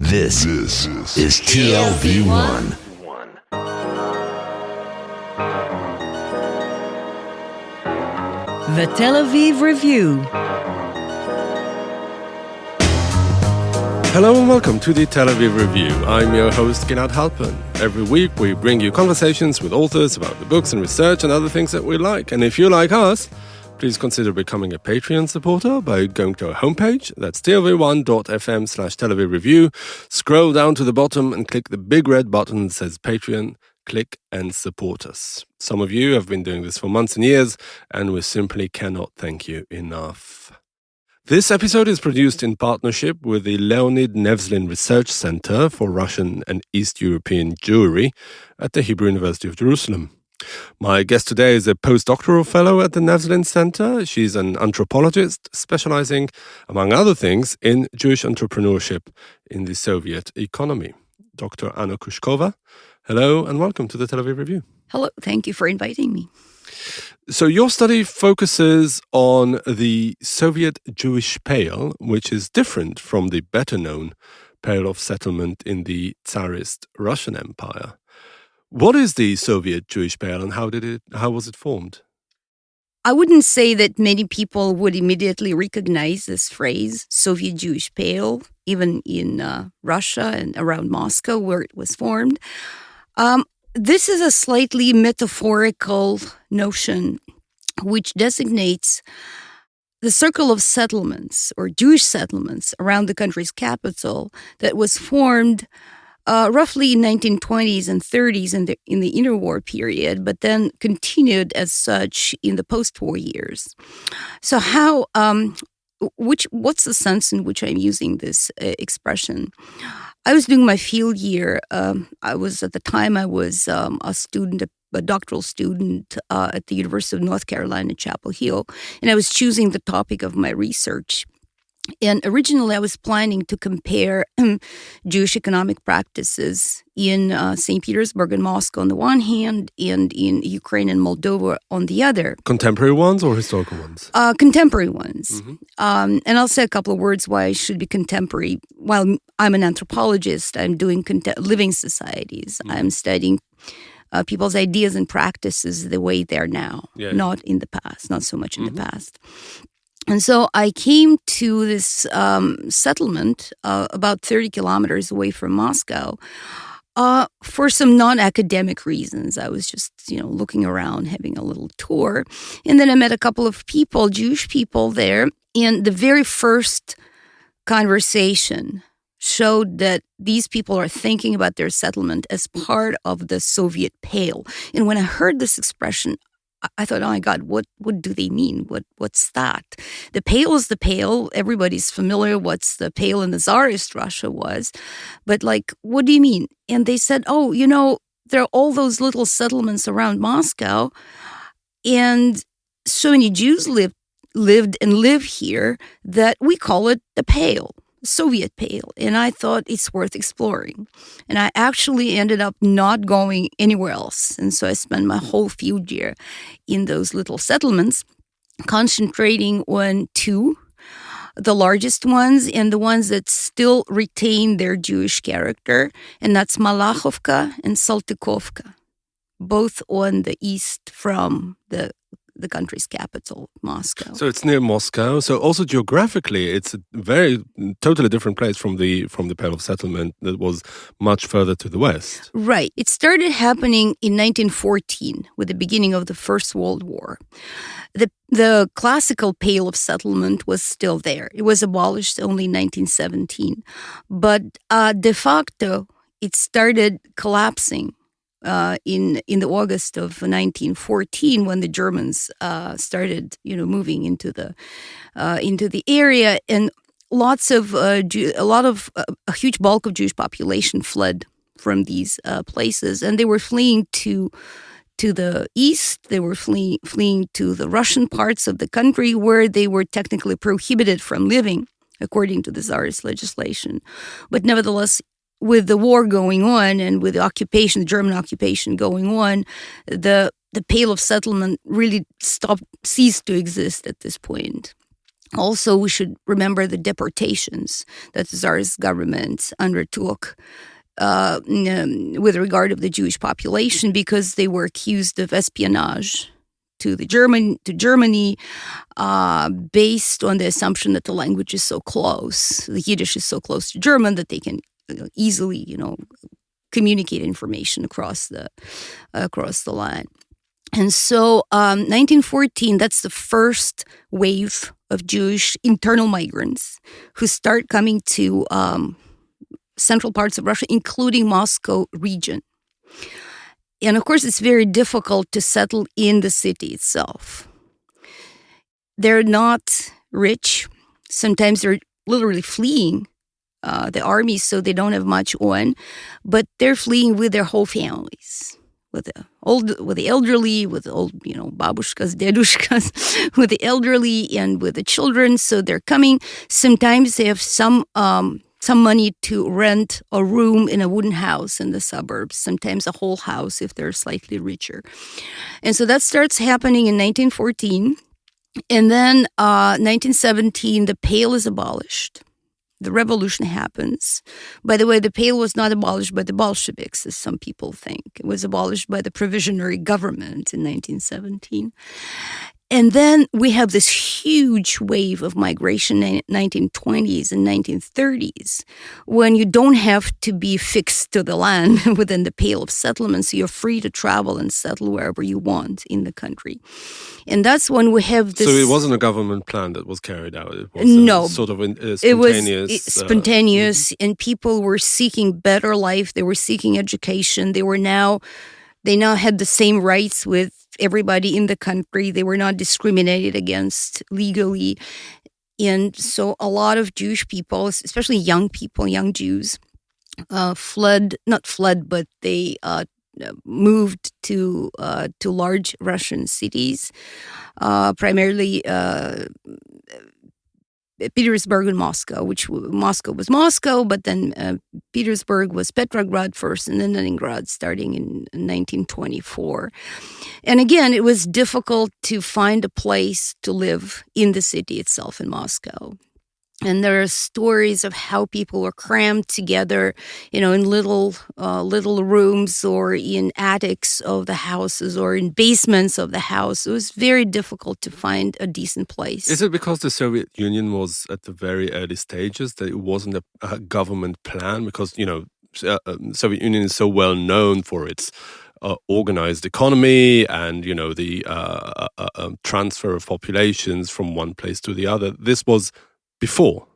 This is TLV1. The Tel Aviv Review. Hello and welcome to the Tel Aviv Review. I'm your host, Gilad Halpern. Every week we bring you conversations with authors about the books and research and other things that we like. And if you like us, please consider becoming a Patreon supporter by going to our homepage. That's tlv1.fm/Tel Aviv Review. Scroll down to the bottom and click the big red button that says Patreon. Click and support us. Some of you have been doing this for months and years, and we simply cannot thank you enough. This episode is produced in partnership with the Leonid Nevzlin Research Center for Russian and East European Jewry at the Hebrew University of Jerusalem. My guest today is a postdoctoral fellow at the Nevzlin Center. She's an anthropologist specializing, among other things, in Jewish entrepreneurship in the Soviet economy. Dr. Anna Kushkova, hello and welcome to the Tel Aviv Review. Hello, thank you for inviting me. So your study focuses on the Soviet Jewish Pale, which is different from the better-known Pale of settlement in the Tsarist Russian Empire. What is the Soviet Jewish Pale and how was it formed? I wouldn't say that many people would immediately recognize this phrase, Soviet Jewish Pale, even in Russia and around Moscow where it was formed. This is a slightly metaphorical notion which designates the circle of settlements or Jewish settlements around the country's capital that was formed roughly in 1920s and 30s in the interwar period, but then continued as such in the post-war years. So what's the sense in which I'm using this expression? I was doing my field year. I was a doctoral student at the University of North Carolina, Chapel Hill, and I was choosing the topic of my research. And originally, I was planning to compare Jewish economic practices in St. Petersburg and Moscow on the one hand, and in Ukraine and Moldova on the other. Contemporary ones or historical ones? Contemporary ones. Mm-hmm. And I'll say a couple of words why I should be contemporary. While I'm an anthropologist, I'm doing living societies. Mm-hmm. I'm studying people's ideas and practices the way they're now, not in the past, not so much in the past. And so I came to this settlement about 30 kilometers away from Moscow for some non-academic reasons. I was just, looking around, having a little tour. And then I met a couple of people, Jewish people there. And the very first conversation showed that these people are thinking about their settlement as part of the Soviet Pale. And when I heard this expression, I thought, oh my God, what do they mean? What's that? The Pale is the Pale. Everybody's familiar what's the Pale in the Tsarist Russia was. But what do you mean? And they said, there are all those little settlements around Moscow. And so many Jews lived and live here that we call it the Pale. Soviet Pale, and I thought it's worth exploring. And I actually ended up not going anywhere else. And so I spent my whole field year in those little settlements, concentrating on two, the largest ones and the ones that still retain their Jewish character, and that's Malachovka and Saltykovka, both on the east from the country's capital, Moscow. So it's near Moscow. So also geographically, it's a totally different place from the Pale of settlement that was much further to the west. Right. It started happening in 1914 with the beginning of the First World War. The classical Pale of settlement was still there. It was abolished only in 1917. But de facto, it started collapsing in the August of 1914, when the Germans started, moving into the area, and a huge bulk of Jewish population fled from these places, and they were fleeing to the east. They were fleeing to the Russian parts of the country where they were technically prohibited from living, according to the Tsarist legislation, but nevertheless, with the war going on and with the German occupation going on, the Pale of settlement really ceased to exist at this point. Also, we should remember the deportations that the Tsarist government undertook with regard of the Jewish population, because they were accused of espionage to Germany, based on the assumption that the language is so close, the Yiddish is so close to German that they can easily, communicate information across the line. And so, 1914, that's the first wave of Jewish internal migrants who start coming to central parts of Russia, including Moscow region. And of course, it's very difficult to settle in the city itself. They're not rich. Sometimes they're literally fleeing the army, so they don't have much on, but they're fleeing with their whole families. With the elderly, with the old, babushkas, dedushkas, with the elderly and with the children. So they're coming. Sometimes they have some money to rent a room in a wooden house in the suburbs. Sometimes a whole house if they're slightly richer. And so that starts happening in 1914. And then 1917, the Pale is abolished. The revolution happens. By the way, the Pale was not abolished by the Bolsheviks, as some people think. It was abolished by the provisionary government in 1917. And then we have this huge wave of migration in 1920s and 1930s, when you don't have to be fixed to the land within the Pale of settlement, so you're free to travel and settle wherever you want in the country. And that's when we have this... So it wasn't a government plan that was carried out? It was sort of spontaneous... It was spontaneous, and people were seeking better life. They were seeking education. They now had the same rights with everybody in the country. They were not discriminated against legally. And so a lot of Jewish people, especially young people, young Jews, but they moved to large Russian cities, primarily Petersburg and Moscow, which Moscow was Moscow, but then Petersburg was Petrograd first, and then Leningrad starting in 1924. And again, it was difficult to find a place to live in the city itself in Moscow. And there are stories of how people were crammed together, in little rooms or in attics of the houses or in basements of the house. It was very difficult to find a decent place. Is it because the Soviet Union was at the very early stages that it wasn't a government plan? Because, Soviet Union is so well known for its organized economy and, the transfer of populations from one place to the other. This was before.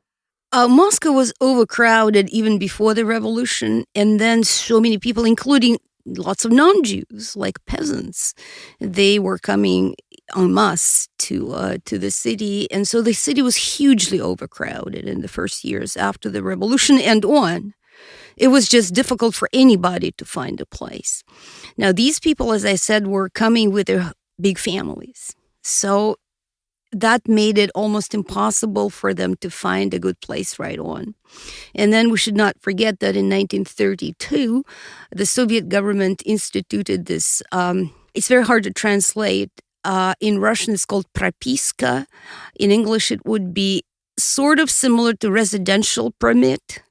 Moscow was overcrowded even before the revolution, and then so many people, including lots of non-Jews, like peasants, they were coming en masse to the city, and so the city was hugely overcrowded in the first years after the revolution and on. It was just difficult for anybody to find a place. Now, these people, as I said, were coming with their big families, so that made it almost impossible for them to find a good place right on. And then we should not forget that in 1932, the Soviet government instituted this, it's very hard to translate. In Russian, it's called propiska. In English, it would be sort of similar to residential permit.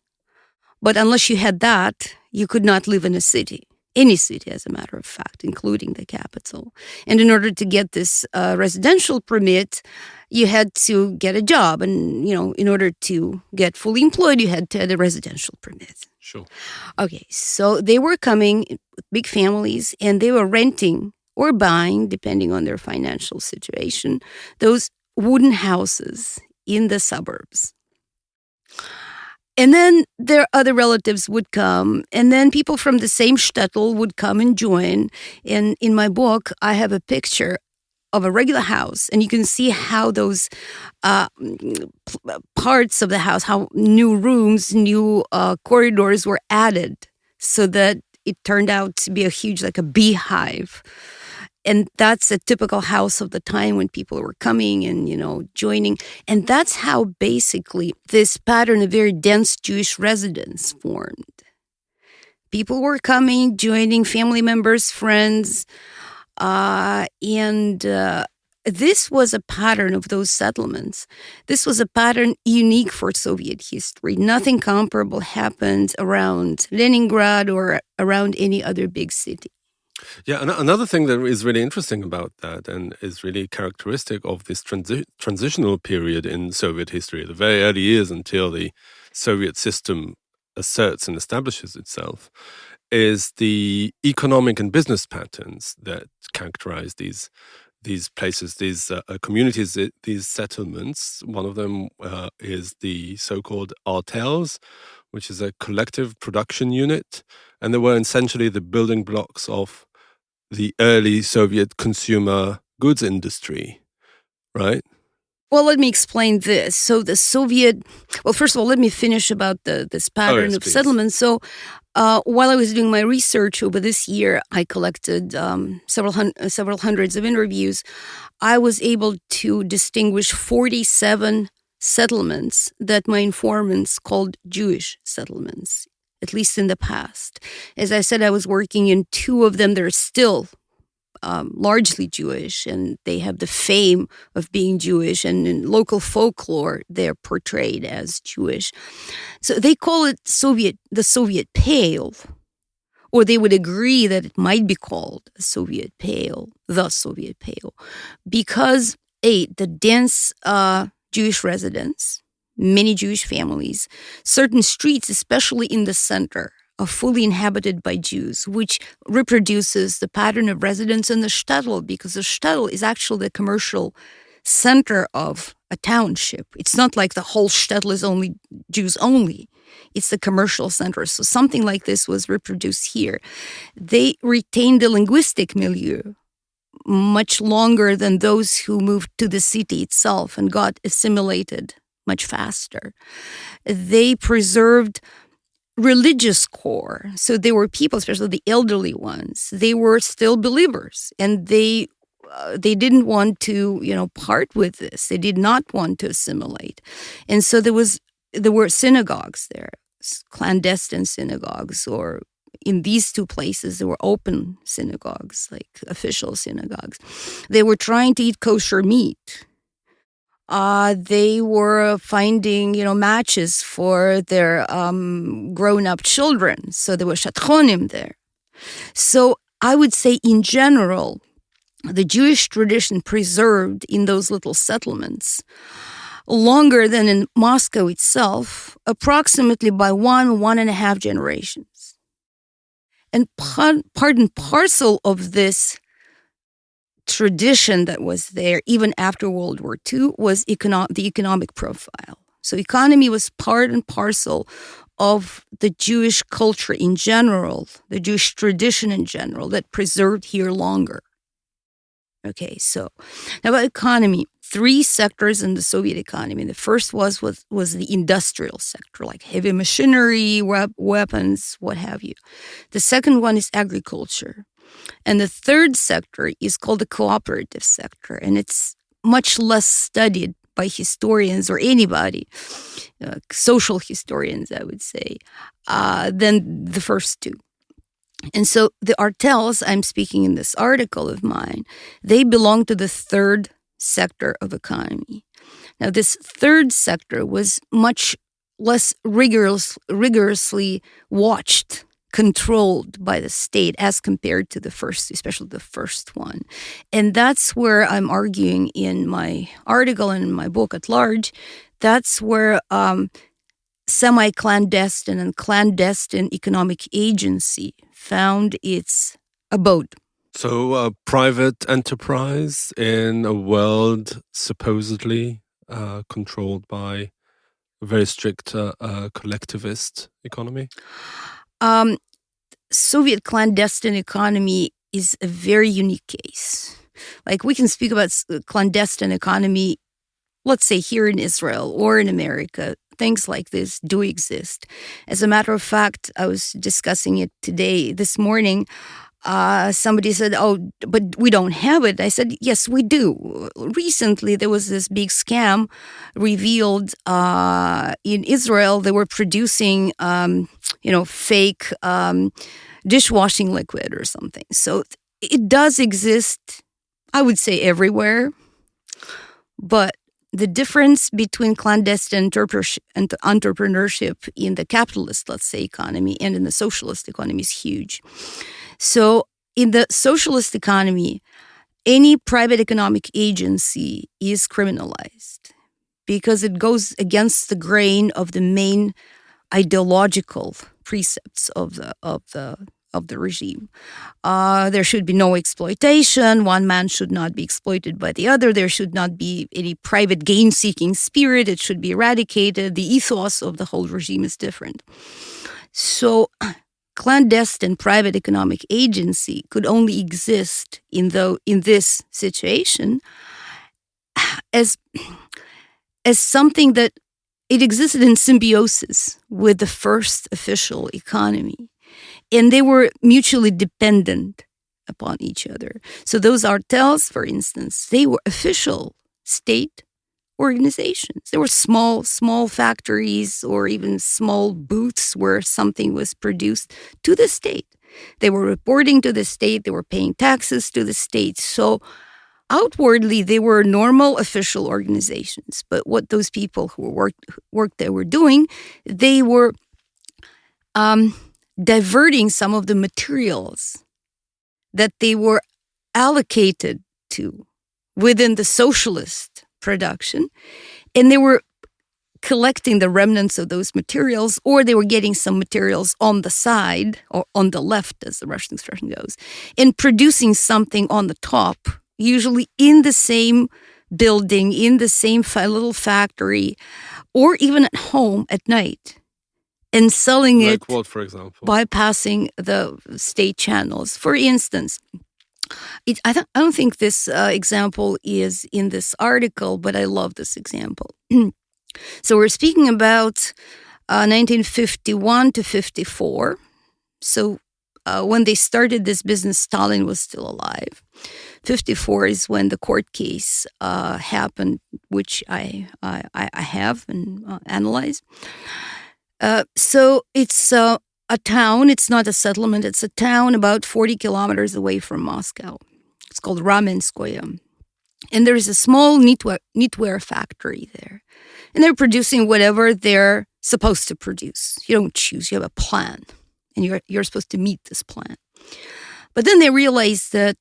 But unless you had that, you could not live in a city. Any city, as a matter of fact, including the capital. And in order to get this residential permit, you had to get a job. And, in order to get fully employed, you had to have a residential permit. Sure. Okay, so they were coming with big families, and they were renting or buying, depending on their financial situation, those wooden houses in the suburbs. And then their other relatives would come, and then people from the same shtetl would come and join. And in my book, I have a picture of a regular house, and you can see how those parts of the house, how new rooms, new corridors were added, so that it turned out to be a huge, like a beehive. And that's a typical house of the time when people were coming and, joining. And that's how basically this pattern of very dense Jewish residence formed. People were coming, joining, family members, friends, and this was a pattern of those settlements. This was a pattern unique for Soviet history. Nothing comparable happened around Leningrad or around any other big city. Yeah, another thing that is really interesting about that and is really characteristic of this transitional period in Soviet history, the very early years until the Soviet system asserts and establishes itself, is the economic and business patterns that characterize these places, these communities, these settlements. One of them is the so-called artels, which is a collective production unit, and they were essentially the building blocks of the early Soviet consumer goods industry, right? Well, let me explain this. So the Soviet, well, first of all, let me finish about this pattern of settlement. So while I was doing my research over this year, I collected several hundreds of interviews. I was able to distinguish 47 settlements that my informants called Jewish settlements, at least in the past. As I said, I was working in 2 of them. They're still largely Jewish, and they have the fame of being Jewish, and in local folklore, they're portrayed as Jewish. So they call it the Soviet Pale, or they would agree that it might be called the Soviet Pale, because the dense Jewish residents, many Jewish families, certain streets, especially in the center, are fully inhabited by Jews, which reproduces the pattern of residence in the shtetl, because the shtetl is actually the commercial center of a township. It's not like the whole shtetl is only Jews only. It's the commercial center. So something like this was reproduced here. They retained the linguistic milieu much longer than those who moved to the city itself and got assimilated much faster. They preserved religious core. So there were people, especially the elderly ones, they were still believers, and they didn't want to, part with this. They did not want to assimilate. And so there were synagogues there, clandestine synagogues, or in these 2 places, there were open synagogues, like official synagogues. They were trying to eat kosher meat. They were finding, matches for their grown-up children. So there were shatronim there. So I would say, in general, the Jewish tradition preserved in those little settlements longer than in Moscow itself, approximately by 1.5 generations. And part and parcel of this tradition that was there, even after World War II, was the economic profile. So economy was part and parcel of the Jewish culture in general, the Jewish tradition in general, that preserved here longer. Okay, so now about economy. 3 sectors in the Soviet economy. The first was the industrial sector, like heavy machinery, weapons, what have you. The second one is agriculture. And the third sector is called the cooperative sector, and it's much less studied by historians or anybody, social historians, I would say, than the first 2. And so the artels, I'm speaking in this article of mine, they belong to the third sector of economy. Now, this third sector was much less rigorously watched, controlled by the state as compared to the first, especially the first one. And that's where I'm arguing in my article and in my book at large. That's where semi-clandestine and clandestine economic agency found its abode. So private enterprise in a world supposedly controlled by a very strict collectivist economy? Soviet clandestine economy is a very unique case. Like, we can speak about clandestine economy, let's say here in Israel or in America. Things like this do exist. As a matter of fact, I was discussing it this morning. Somebody said, "Oh, but we don't have it." I said, "Yes, we do." Recently, there was this big scam revealed in Israel. They were producing, fake dishwashing liquid or something. So it does exist, I would say, everywhere. But the difference between clandestine entrepreneurship in the capitalist, let's say, economy and in the socialist economy is huge. So in the socialist economy, any private economic agency is criminalized because it goes against the grain of the main ideological precepts of the regime. There should be no exploitation. One man should not be exploited by the other. There should not be any private gain-seeking spirit. It should be eradicated. The ethos of the whole regime is different. So clandestine private economic agency could only exist in this situation as something that it existed in symbiosis with the first official economy. And they were mutually dependent upon each other. So those artels, for instance, they were official state organizations. They were small factories or even small booths where something was produced to the state. They were reporting to the state. They were paying taxes to the state. So outwardly, they were normal official organizations. But what those people who worked there were doing, they were diverting some of the materials that they were allocated to within the socialist production, and they were collecting the remnants of those materials, or they were getting some materials on the side, or on the left, as the Russian expression goes, and producing something on the top, usually in the same building, in the same little factory, or even at home at night, and selling it, what, for example? Bypassing the state channels. For instance, I don't think this example is in this article, but I love this example. So we're speaking about 1951 to 54. So when they started this business, Stalin was still alive. 54 is when the court case happened, which I have and analyze. So it's a town. It's not a settlement. It's a town about 40 kilometers away from Moscow. It's called Ramenskoye. And there's a small knitwear factory there. And they're producing whatever they're supposed to produce. You don't choose. You have a plan. And you're supposed to meet this plan. But then they realize that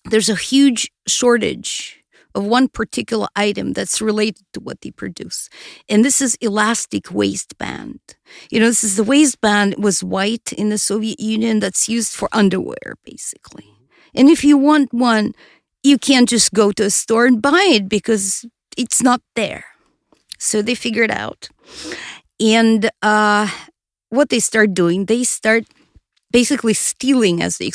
there's a huge shortage of one particular item that's related to what they produce. And this is elastic waistband. This is the waistband was white in the Soviet Union that's used for underwear, basically. And if you want one, you can't just go to a store and buy it because it's not there. So they figure it out. And what they start doing, they start basically stealing, as the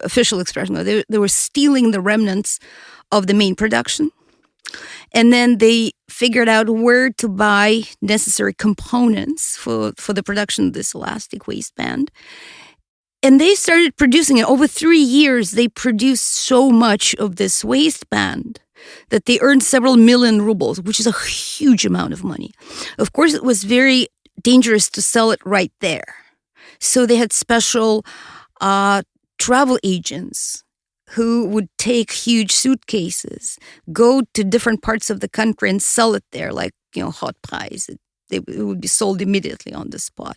official expression, they were stealing the remnants of the main production. And then they figured out where to buy necessary components for the production of this elastic waistband. And they started producing it. Over 3 years, they produced so much of this waistband that they earned several million rubles, which is a huge amount of money. Of course, it was very dangerous to sell it right there. So they had special travel agents who would take huge suitcases, go to different parts of the country and sell it there, like, hot price. It would be sold immediately on the spot.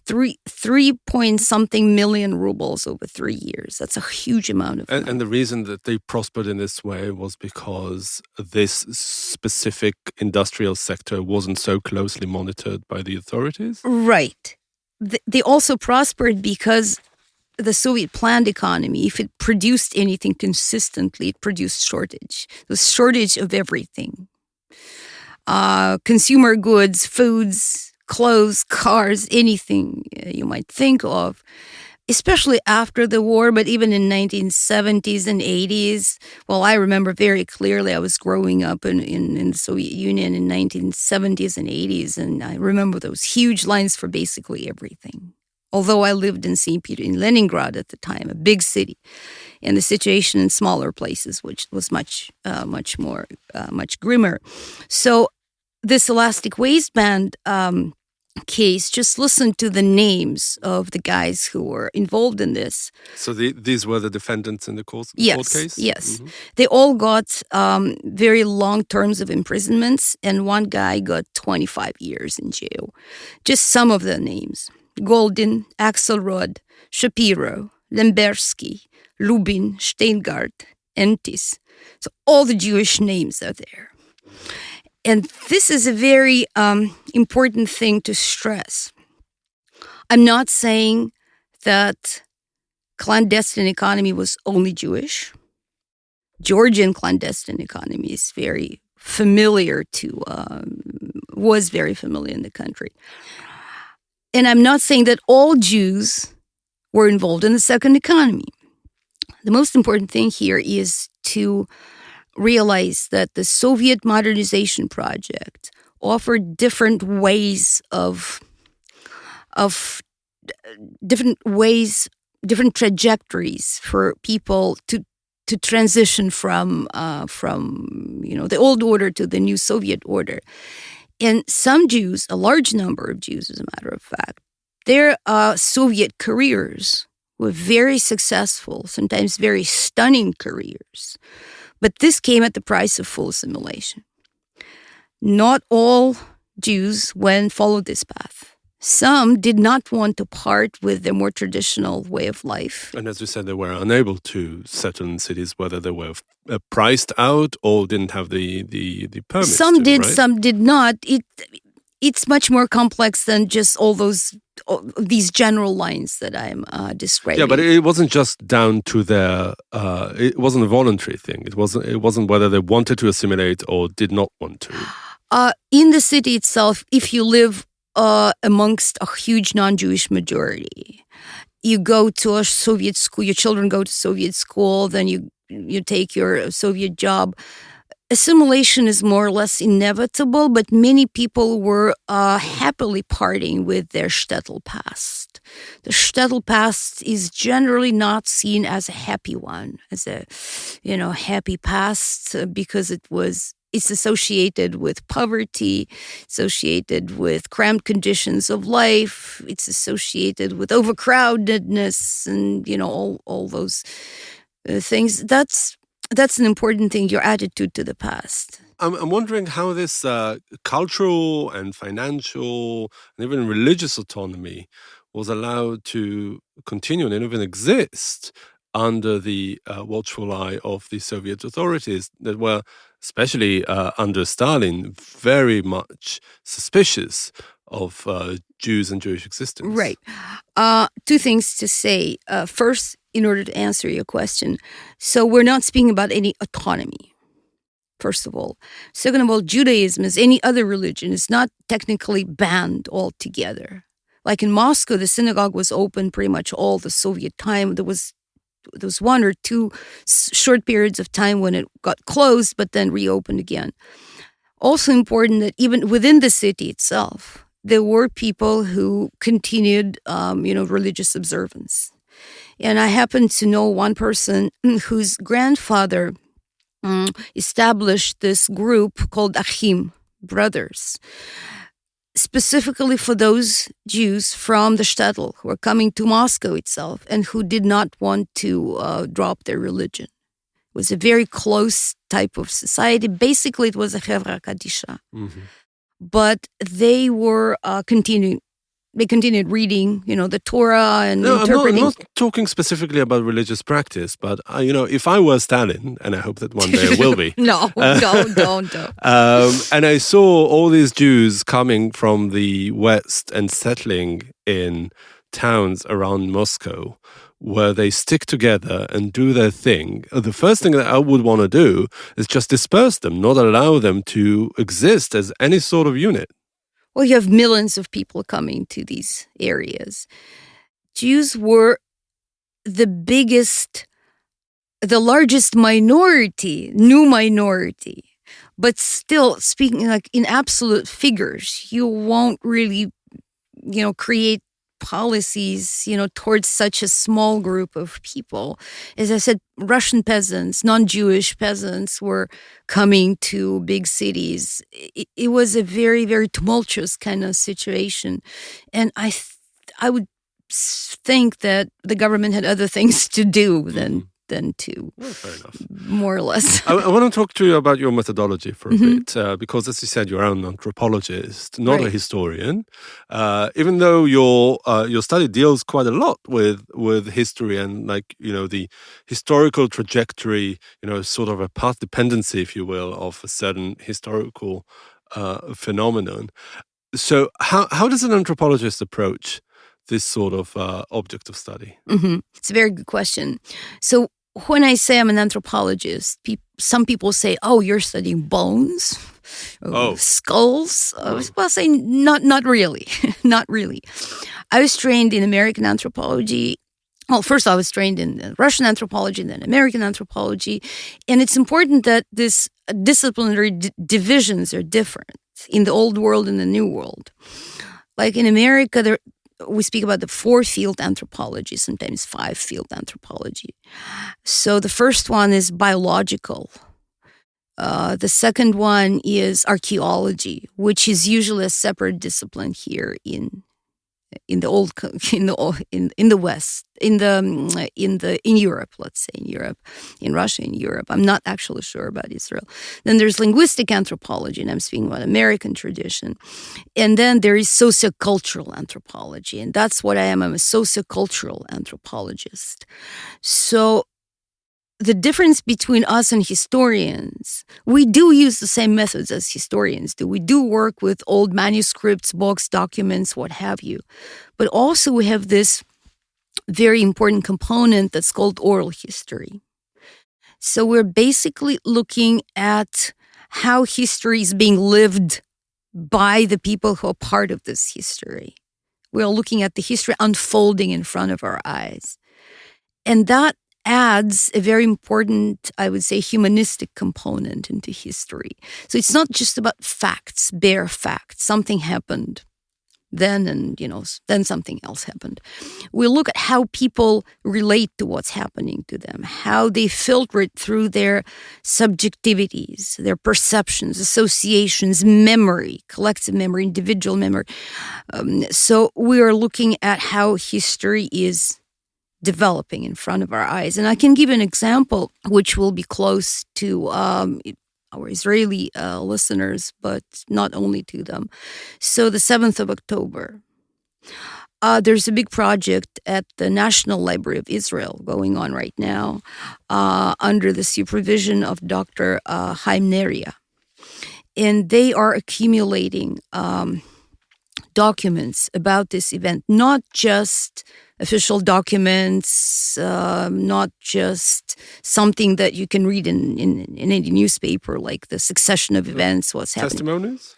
3.something million rubles over 3 years. That's a huge amount of money. And the reason that they prospered in this way was because this specific industrial sector wasn't so closely monitored by the authorities? Right. They also prospered because the Soviet planned economy, if it produced anything consistently, it produced shortage. The shortage of everything. Consumer goods, foods, clothes, cars, anything you might think of, especially after the war, but even in 1970s and 80s. Well, I remember very clearly I was growing up in the Soviet Union in 1970s and 80s, and I remember those huge lines for basically everything. Although I lived in St. Peter, in Leningrad at the time, a big city, and the situation in smaller places, which was much grimmer. So this elastic waistband case, just listen to the names of the guys who were involved in this. So these were the defendants in the court case? Yes. They all got very long terms of imprisonments, and one guy got 25 years in jail. Just some of the names: Goldin, Axelrod, Shapiro, Lembersky, Lubin, Steingart, Entis. So all the Jewish names are there. And this is a very important thing to stress. I'm not saying that clandestine economy was only Jewish. Georgian clandestine economy is very familiar was very familiar in the country. And I'm not saying that all Jews were involved in the second economy. The most important thing here is to realize that the Soviet modernization project offered different trajectories for people to transition from the old order to the new Soviet order. And some Jews, a large number of Jews, as a matter of fact, their Soviet careers were very successful, sometimes very stunning careers. But this came at the price of full assimilation. Not all Jews followed this path. Some did not want to part with their more traditional way of life. And as you said, they were unable to settle in cities, whether they were priced out or didn't have the permits. Some did, right? Some did not. It's much more complex than just all these general lines that I'm describing. Yeah, but it wasn't just down to their. It wasn't a voluntary thing. It wasn't whether they wanted to assimilate or did not want to. In the city itself, if you live amongst a huge non-Jewish majority, you go to a Soviet school. Your children go to Soviet school. Then you take your Soviet job. Assimilation is more or less inevitable, but many people were happily parting with their shtetl past. The shtetl past is generally not seen as a happy one, as a happy past, because it's associated with poverty, associated with cramped conditions of life, it's associated with overcrowdedness, and all those things. That's an important thing, your attitude to the past. I'm wondering how this cultural and financial and even religious autonomy was allowed to continue and even exist under the watchful eye of the Soviet authorities that were, especially under Stalin, very much suspicious of Jews and Jewish existence. Right. Two things to say. First, in order to answer your question, so we're not speaking about any autonomy, first of all. Second of all, Judaism, as any other religion, is not technically banned altogether. Like in Moscow, the synagogue was open pretty much all the Soviet time. There was one or two short periods of time when it got closed, but then reopened again. Also important that even within the city itself, there were people who continued, religious observance. And I happen to know one person whose grandfather established this group called Achim, Brothers, specifically for those Jews from the shtetl who were coming to Moscow itself and who did not want to drop their religion. It was a very close type of society. Basically, it was a Chevra Kadisha. Mm-hmm. But they were continuing. They continued reading, the Torah and interpreting. I'm not talking specifically about religious practice, but, if I were Stalin, and I hope that one day I will be. No, don't. And I saw all these Jews coming from the West and settling in towns around Moscow where they stick together and do their thing. The first thing that I would want to do is just disperse them, not allow them to exist as any sort of unit. Well, you have millions of people coming to these areas. Jews were the largest minority, new minority. But still, speaking like in absolute figures, you won't really, create policies, towards such a small group of people. As I said, Russian peasants, non-Jewish peasants were coming to big cities. It was a very, very tumultuous kind of situation. And I would think that the government had other things to do than to, fair enough. more or less. I want to talk to you about your methodology for a bit, because as you said, you're an anthropologist, not a Right. historian. Even though your study deals quite a lot with history and the historical trajectory, sort of a path dependency, if you will, of a certain historical phenomenon. So how does an anthropologist approach this sort of object of study? It's a very good question. So when I say I'm an anthropologist, some people say, "Oh, you're studying bones, skulls." Well, say not really, not really. I was trained in American anthropology. Well, first I was trained in Russian anthropology and then American anthropology, and it's important that these disciplinary divisions are different in the old world and the new world. Like in America, we speak about the 4-field anthropology, sometimes 5-field anthropology. So the first one is biological. The second one is archaeology, which is usually a separate discipline here in the West, in Europe, let's say in Russia, in Europe. I'm not actually sure about Israel. Then there's linguistic anthropology, and I'm speaking about American tradition. And then there is sociocultural anthropology, and that's what I am. I'm a sociocultural anthropologist. So the difference between us and historians, we do use the same methods as historians do. We do work with old manuscripts, books, documents, what have you. But also we have this very important component that's called oral history. So we're basically looking at how history is being lived by the people who are part of this history. We're looking at the history unfolding in front of our eyes. And that adds a very important, I would say, humanistic component into history. So it's not just about facts, bare facts. Something happened then, and then something else happened. We look at how people relate to what's happening to them, how they filter it through their subjectivities, their perceptions, associations, memory, collective memory, individual memory. So we are looking at how history is developing in front of our eyes. And I can give an example which will be close to our Israeli listeners, but not only to them. So the 7th of October, there's a big project at the National Library of Israel going on right now under the supervision of Dr. Chaim Neria. And they are accumulating documents about this event, not just official documents, not just something that you can read in any newspaper, like the succession of events, what's happening. Testimonies?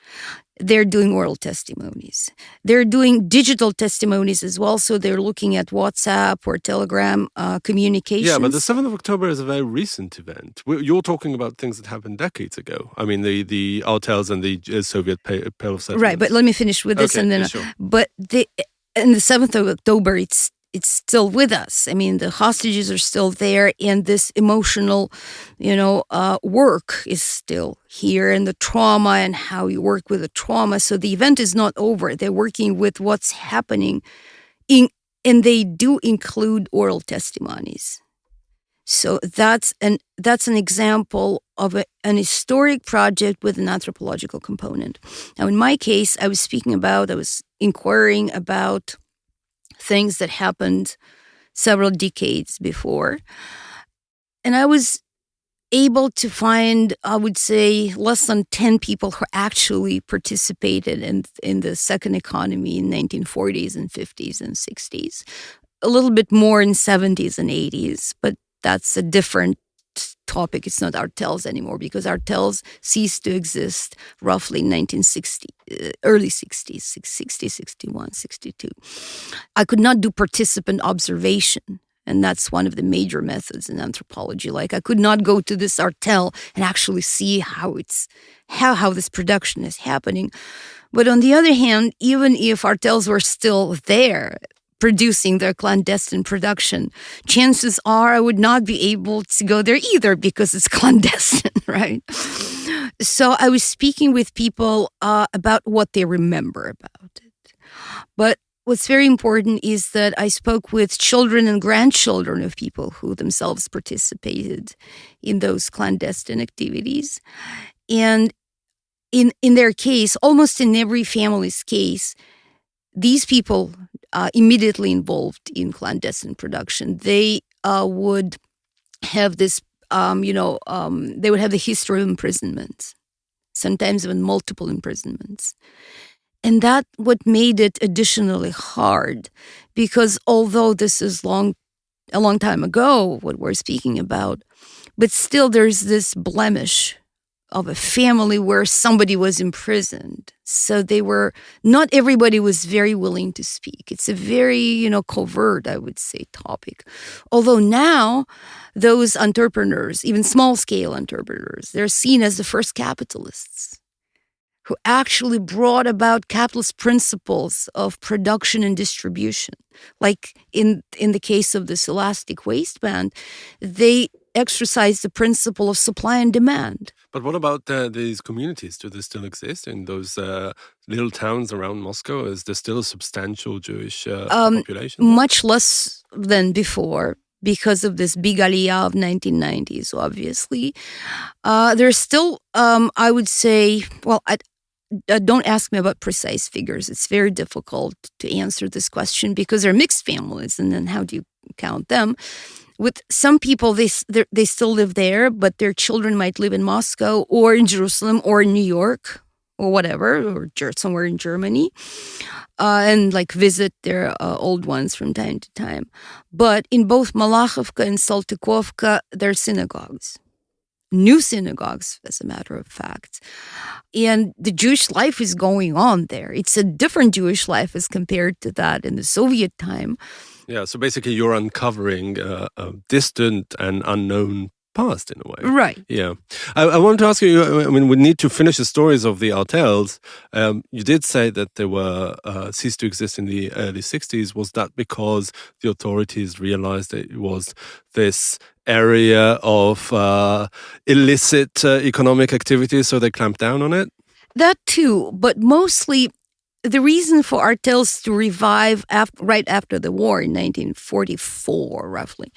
They're doing oral testimonies. They're doing digital testimonies as well, so they're looking at WhatsApp or Telegram communications. Yeah, but the 7th of October is a very recent event. You're talking about things that happened decades ago. I mean, the Artels and the Soviet Pale of Settlements. Right, but let me finish with this, Okay, and then. sure. But and the 7th of October, it's still with us. I mean, the hostages are still there, and this emotional, work is still here, and the trauma and how you work with the trauma. So the event is not over. They're working with what's happening, and they do include oral testimonies. So that's an example of an historic project with an anthropological component. Now, in my case, I was inquiring about things that happened several decades before. And I was able to find, I would say, less than 10 people who actually participated in the second economy in 1940s and 50s and 60s. A little bit more in 70s and 80s, but that's a different topic. It's not Artels anymore, because Artels ceased to exist roughly in 1960, early 60s, 60, 61, 62. I could not do participant observation, and that's one of the major methods in anthropology. Like, I could not go to this Artel and actually see how this production is happening. But on the other hand, even if artels were still there, producing their clandestine production, chances are I would not be able to go there either because it's clandestine, right? So I was speaking with people about what they remember about it. But what's very important is that I spoke with children and grandchildren of people who themselves participated in those clandestine activities. And in their case, almost in every family's case, these people immediately involved in clandestine production, they would have this, they would have the history of imprisonment, sometimes even multiple imprisonments. And that what made it additionally hard, because although this is a long time ago, what we're speaking about, but still there's this blemish of a family where somebody was imprisoned. So not everybody was very willing to speak. It's a very, covert, I would say, topic. Although now those entrepreneurs, even small-scale entrepreneurs, they're seen as the first capitalists who actually brought about capitalist principles of production and distribution. Like in the case of this elastic waistband, they exercise the principle of supply and demand. But what about these communities? Do they still exist in those little towns around Moscow? Is there still a substantial Jewish population? Much less than before because of this big aliyah of 1990s, obviously. There's still, I would say, don't ask me about precise figures. It's very difficult to answer this question because they're mixed families, and then how do you count them? With some people, they still live there, but their children might live in Moscow or in Jerusalem or in New York or whatever, or somewhere in Germany, and visit their old ones from time to time. But in both Malachovka and Saltykovka, there are synagogues. New synagogues, as a matter of fact. And the Jewish life is going on there. It's a different Jewish life as compared to that in the Soviet time. Yeah, so basically you're uncovering a distant and unknown past in a way. Right. Yeah. I wanted to ask you, we need to finish the stories of the artels. You did say that they were ceased to exist in the early 60s. Was that because the authorities realized that it was this area of illicit economic activity, so they clamped down on it? That too, but mostly the reason for artels to revive right after the war in 1944, roughly,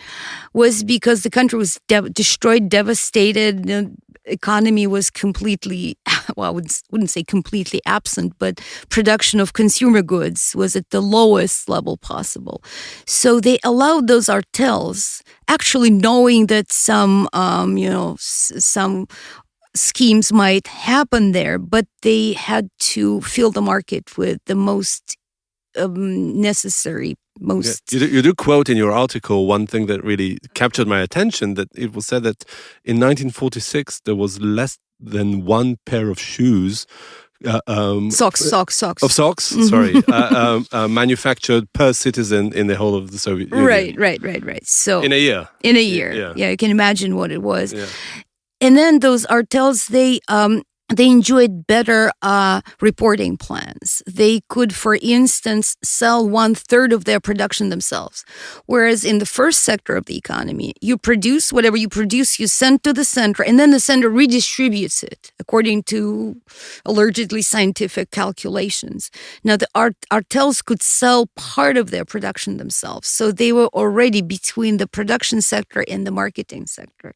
was because the country was destroyed, devastated. The economy was completely, I wouldn't say completely absent, but production of consumer goods was at the lowest level possible. So they allowed those artels, actually knowing that some schemes might happen there, but they had to fill the market with the most necessary, most... Yeah. You do quote in your article one thing that really captured my attention, that it was said that in 1946 there was less than one pair of shoes socks. Of socks, sorry, manufactured per citizen in the whole of the Soviet Union. Right. So in a year. Yeah, you can imagine what it was. Yeah. And then those artels, they enjoyed better reporting plans. They could, for instance, sell 1/3 of their production themselves. Whereas in the first sector of the economy, you produce whatever you produce, you send to the center, and then the center redistributes it according to allegedly scientific calculations. Now, the artels could sell part of their production themselves. So they were already between the production sector and the marketing sector,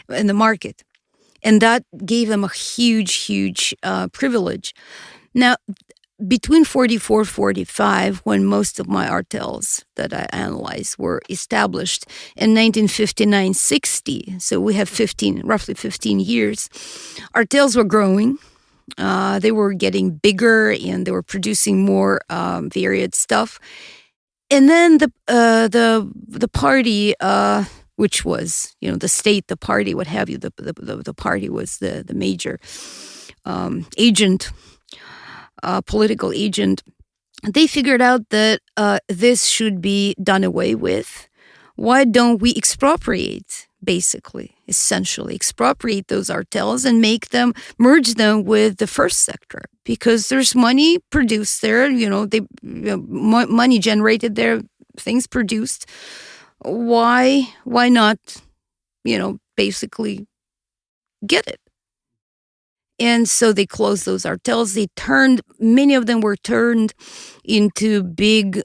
and the market. And that gave them a huge privilege. Now, between 44-45, when most of my artels that I analyzed were established, in 1959-60, so we have roughly 15 years, artels were growing. They were getting bigger, and they were producing more varied stuff. And then the party... which was, the state, the party, what have you. The party was the major agent, political agent. They figured out that this should be done away with, why don't we expropriate, basically, essentially, expropriate those artels and merge them with the first sector? Because there's money produced there, money generated there, things produced. Why not, basically get it? And so they closed those artels. Many of them were turned into big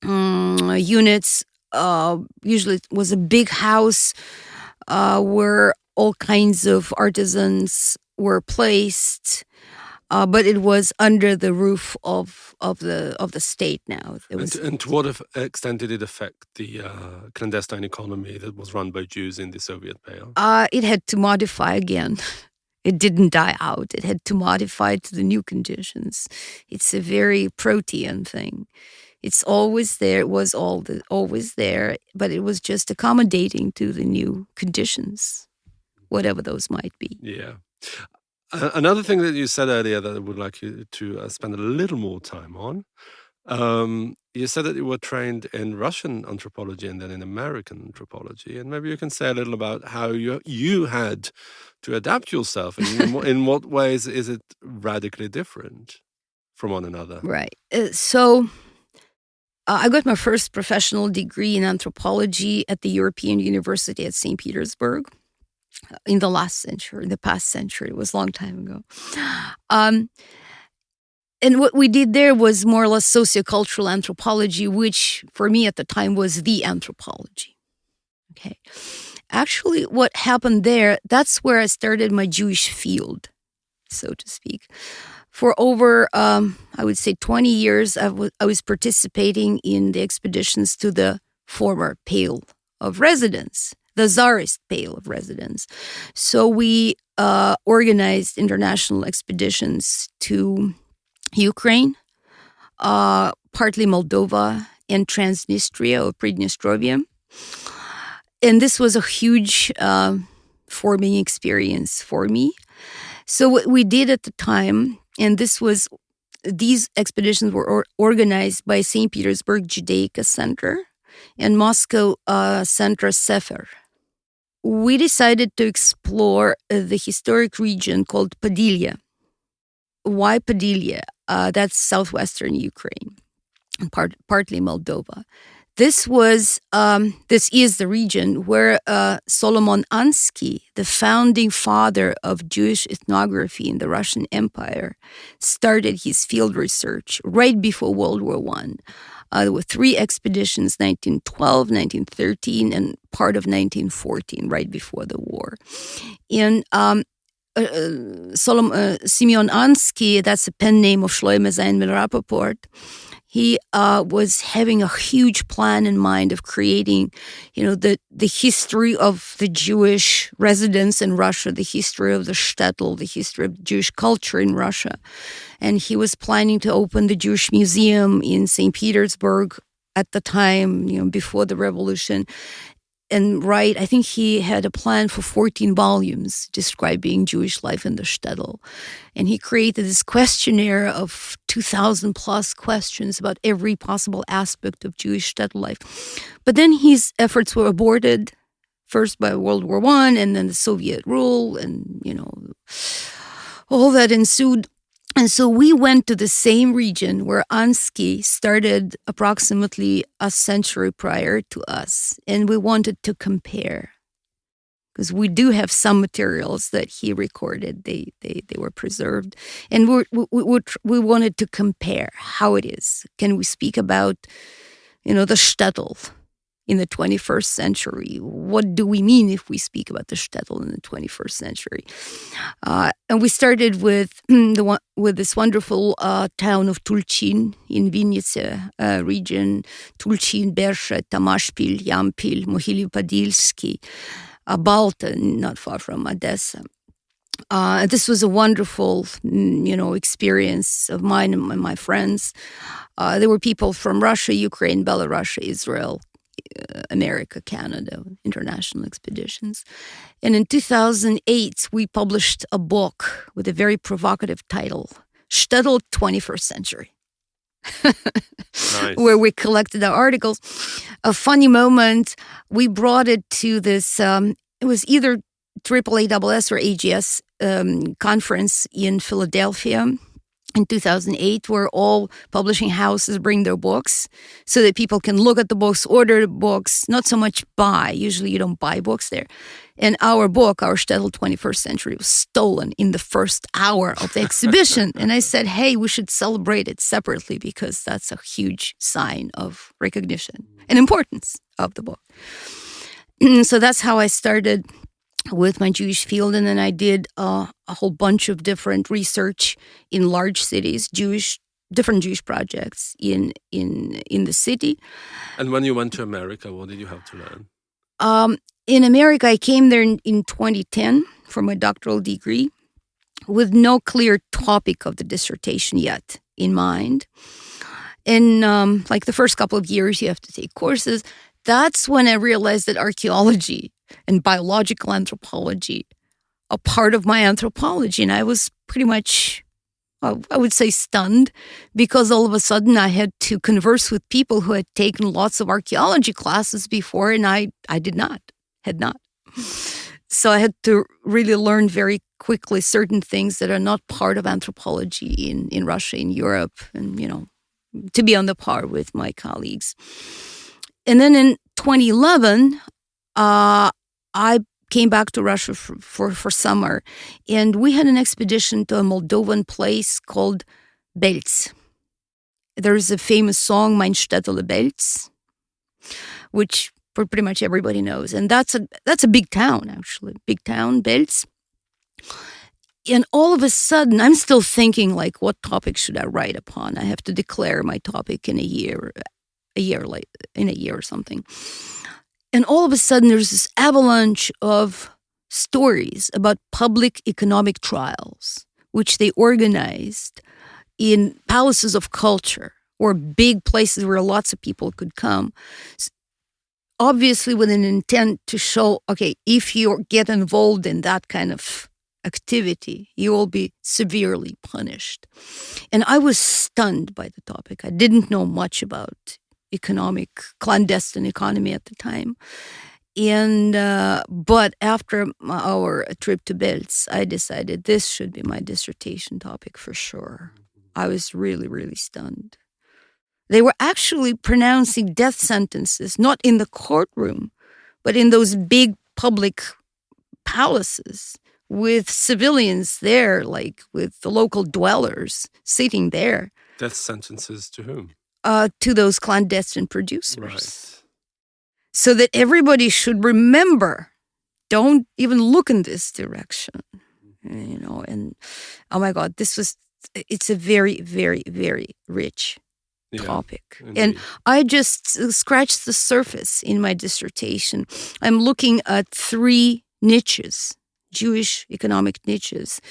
units. Usually it was a big house where all kinds of artisans were placed, but it was under the roof of the state now. And to what extent did it affect the clandestine economy that was run by Jews in the Soviet Pale? It had to modify again. It didn't die out. It had to modify to the new conditions. It's a very protean thing. It's always there. It was always there, but it was just accommodating to the new conditions, whatever those might be. Yeah. Another thing that you said earlier that I would like you to spend a little more time on, you said that you were trained in Russian anthropology and then in American anthropology, and maybe you can say a little about how you had to adapt yourself, and in what ways is it radically different from one another? Right. So I got my first professional degree in anthropology at the European University at St. Petersburg in the past century. It was a long time ago. And what we did there was more or less sociocultural anthropology, which for me at the time was the anthropology. Okay. Actually, what happened there, that's where I started my Jewish field, so to speak. For over, I would say 20 years, I was participating in the expeditions to the former Pale of Residence, the Tsarist Pale of Residence. So we organized international expeditions to Ukraine, partly Moldova, and Transnistria or Pridnestrovia. And this was a huge forming experience for me. So what we did at the time, and these expeditions were organized by St. Petersburg Judaica Center and Moscow Center Sefer. We decided to explore the historic region called Podillia. Why Podillia? That's southwestern Ukraine, and partly Moldova. This is the region where Solomon Ansky, the founding father of Jewish ethnography in the Russian Empire, started his field research right before World War I. There were 3 expeditions, 1912, 1913, and part of 1914, right before the war. And Simeon Ansky, that's a pen name of Shlomo Zalman Rappaport, he was having a huge plan in mind of creating, the history of the Jewish residents in Russia, the history of the shtetl, the history of Jewish culture in Russia. And he was planning to open the Jewish Museum in St. Petersburg at the time, before the revolution. And I think he had a plan for 14 volumes describing Jewish life in the shtetl. And he created this questionnaire of 2,000 plus questions about every possible aspect of Jewish shtetl life. But then his efforts were aborted, first by World War I and then the Soviet rule and, all that ensued. And so we went to the same region where Ansky started approximately a century prior to us. And we wanted to compare, because we do have some materials that he recorded. They were preserved. And we wanted to compare how it is. Can we speak about, the shtetl in the 21st century? What do we mean if we speak about the shtetl in the 21st century? And we started with this wonderful town of Tulchin in Vinnytsia region, Tulchin, Bersha, Tamashpil, Yampil, Mohyliv-Podilsky, Balta, not far from Odessa. This was a wonderful, experience of mine and my friends. There were people from Russia, Ukraine, Belarus, Israel, America, Canada, international expeditions. And in 2008, we published a book with a very provocative title, Shtetl 21st Century. Nice. where we collected our articles. A funny moment, we brought it to this, it was either AAASS or AGS conference in Philadelphia in 2008, where all publishing houses bring their books so that people can look at the books, order the books, not so much buy. Usually you don't buy books there. And our book, our Shtetl 21st Century, was stolen in the first hour of the exhibition. And I said, hey, we should celebrate it separately because that's a huge sign of recognition and importance of the book. So that's how I started with my Jewish field. And then I did a whole bunch of different research in large cities, different Jewish projects in the city. And when you went to America, what did you have to learn? In America, I came there in 2010 for my doctoral degree with no clear topic of the dissertation yet in mind. And like the first couple of years, you have to take courses. That's when I realized that archaeology and biological anthropology are part of my anthropology. And I was pretty much, I would say, stunned, because all of a sudden I had to converse with people who had taken lots of archaeology classes before, and I had not. So I had to really learn very quickly certain things that are not part of anthropology in Russia, in Europe, and, to be on the par with my colleagues. And then in 2011, I came back to Russia for summer, and we had an expedition to a Moldovan place called Belz. There's a famous song, Mein Shtetl Belz, which pretty much everybody knows. And that's a big town, actually. Big town, Belz. And all of a sudden, I'm still thinking, like, what topic should I write upon? I have to declare my topic in a year or something. And all of a sudden, there's this avalanche of stories about public economic trials, which they organized in palaces of culture or big places where lots of people could come. Obviously with an intent to show, okay, if you get involved in that kind of activity, you will be severely punished. And I was stunned by the topic. I didn't know much about clandestine economy at the time. And but after our trip to Belz, I decided this should be my dissertation topic for sure. I was really, really stunned. They were actually pronouncing death sentences, not in the courtroom, but in those big public palaces with civilians there, like with the local dwellers sitting there. Death sentences to whom? To those clandestine producers. Right. So that everybody should remember, don't even look in this direction. And oh my God, it's a very, very, very rich topic. Indeed. And I just scratched the surface in my dissertation. I'm looking at 3 niches, Jewish economic niches,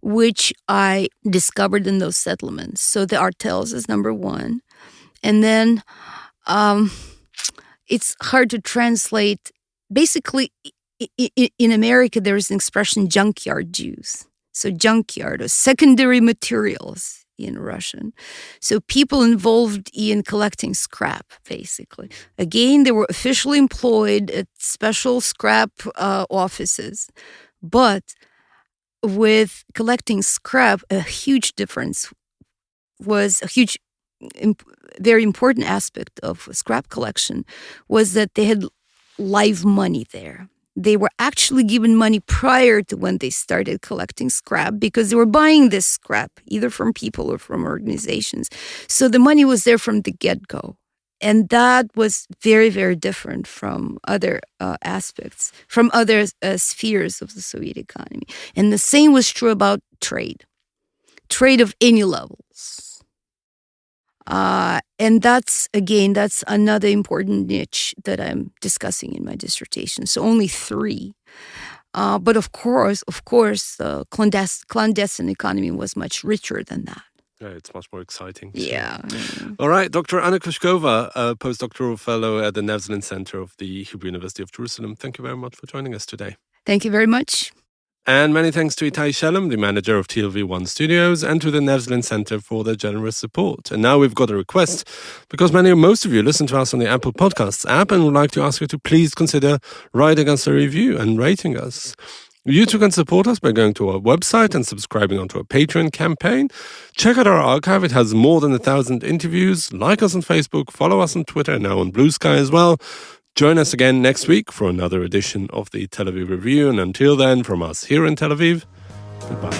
which I discovered in those settlements. So the artels is number 1. And then it's hard to translate. Basically, in America, there's an expression, junkyard Jews. So junkyard or secondary materials in Russian. So people involved in collecting scrap, basically. Again, they were officially employed at special scrap offices. But with collecting scrap, a huge difference was very important aspect of scrap collection was that they had live money there. They were actually given money prior to when they started collecting scrap because they were buying this scrap either from people or from organizations. So the money was there from the get-go. And that was very, very different from other aspects, from other spheres of the Soviet economy. And the same was true about trade of any levels. And that's another important niche that I'm discussing in my dissertation. So only 3. But of course, the clandestine economy was much richer than that. Yeah, it's much more exciting. Yeah. All right, Dr. Anna Kushkova, a postdoctoral fellow at the Nevzlin Center of the Hebrew University of Jerusalem. Thank you very much for joining us today. Thank you very much. And many thanks to Itai Shelem, the manager of TLV1 Studios, and to the Nevzlin Center for their generous support. And now we've got a request, because most of you listen to us on the Apple Podcasts app, and would like to ask you to please consider writing us a review and rating us. You too can support us by going to our website and subscribing onto our Patreon campaign. Check out our archive. It has more than 1,000 interviews. Like us on Facebook, follow us on Twitter, and now on Blue Sky as well. Join us again next week for another edition of the Tel Aviv Review. And until then, from us here in Tel Aviv, goodbye.